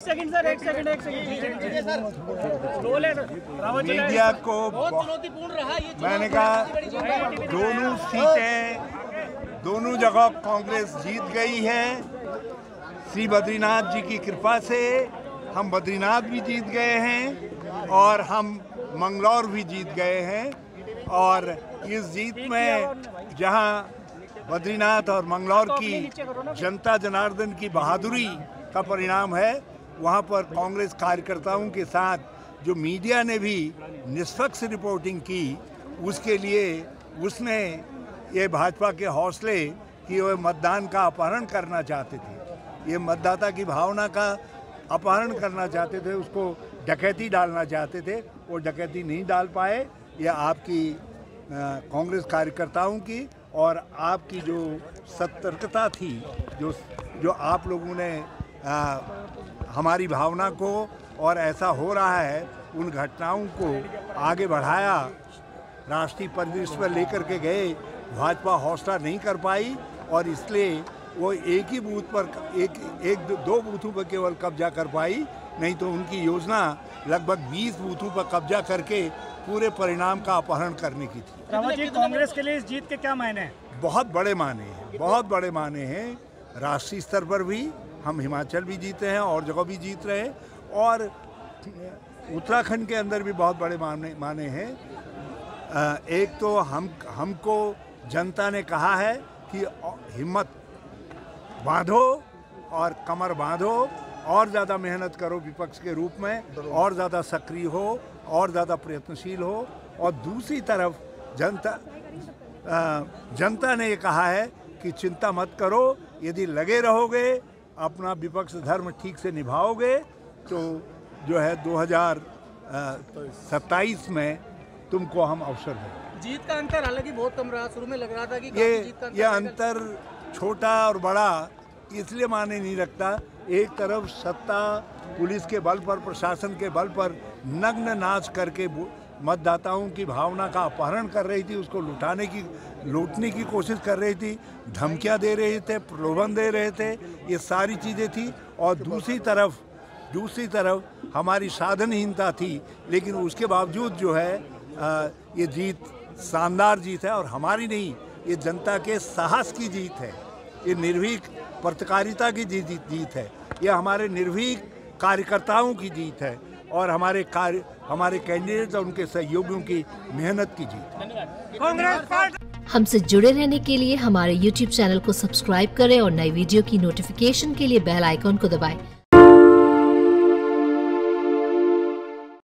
एक second media को चुनौतीपूर्ण रहा ये। मैंने कहा दोनों सीटें दोनों जगह कांग्रेस जीत गई है। श्री बद्रीनाथ जी की कृपा से हम बद्रीनाथ भी जीत गए हैं और हम मंगलौर भी जीत गए हैं। और इस जीत में जहां बद्रीनाथ और मंगलौर की जनता जनार्दन की बहादुरी का परिणाम है, वहां पर कांग्रेस कार्यकर्ताओं के साथ जो मीडिया ने भी निष्पक्ष रिपोर्टिंग की, उसके लिए उसने ये भाजपा के हौसले कि वो मतदान का अपहरण करना चाहते थे, ये मतदाता की भावना का अपहरण करना चाहते थे, उसको डकैती डालना चाहते थे, वो डकैती नहीं डाल पाए। यह आपकी कांग्रेस कार्यकर्ताओं की और आपकी जो सतर्कता थी, जो आप लोगों ने हमारी भावना को और ऐसा हो रहा है उन घटनाओं को आगे बढ़ाया, राष्ट्रीय परिदृश्य पर लेकर के गए। भाजपा हौसला नहीं कर पाई और इसलिए वो एक ही बूथ पर दो बूथों पर केवल कब्जा कर पाई, नहीं तो उनकी योजना लगभग 20 बूथों पर कब्जा करके पूरे परिणाम का अपहरण करने की थी। रावत जी, कांग्रेस के लिए इस जीत के क्या मायने हैं? बहुत बड़े माने हैं, बहुत बड़े माने हैं। राष्ट्रीय स्तर पर भी हम हिमाचल भी जीते हैं और जगह भी जीत रहे हैं, और उत्तराखंड के अंदर भी बहुत बड़े माने हैं। एक तो हमको जनता ने कहा है कि हिम्मत बांधो और कमर बांधो और ज़्यादा मेहनत करो विपक्ष के रूप में, और ज़्यादा सक्रिय हो और ज़्यादा प्रयत्नशील हो। और दूसरी तरफ जनता ने ये कहा है कि चिंता मत करो, यदि लगे रहोगे, अपना विपक्ष धर्म ठीक से निभाओगे तो जो है 2027 में तुमको हम अवसर देंगे। जीत का अंतर हालांकि बहुत कम रहा, शुरू में लग रहा था कि ये अंतर छोटा और बड़ा इसलिए माने नहीं रखता। एक तरफ सत्ता पुलिस के बल पर, प्रशासन के बल पर नग्न नाच करके मतदाताओं की भावना का अपहरण कर रही थी, उसको लूटने की कोशिश कर रही थी, धमकियां दे रहे थे, प्रलोभन दे रहे थे, ये सारी चीज़ें थी। और दूसरी तरफ हमारी साधनहीनता थी, लेकिन उसके बावजूद जो है ये जीत शानदार जीत है। और हमारी नहीं, ये जनता के साहस की जीत है, ये निर्भीक पत्रकारिता की जीत है, ये हमारे निर्भीक कार्यकर्ताओं की जीत है और हमारे कैंडिडेट और उनके सहयोगियों की मेहनत की जीत। हमसे जुड़े रहने के लिए हमारे YouTube चैनल को सब्सक्राइब करें और नई वीडियो की नोटिफिकेशन के लिए बेल आइकॉन को दबाएं।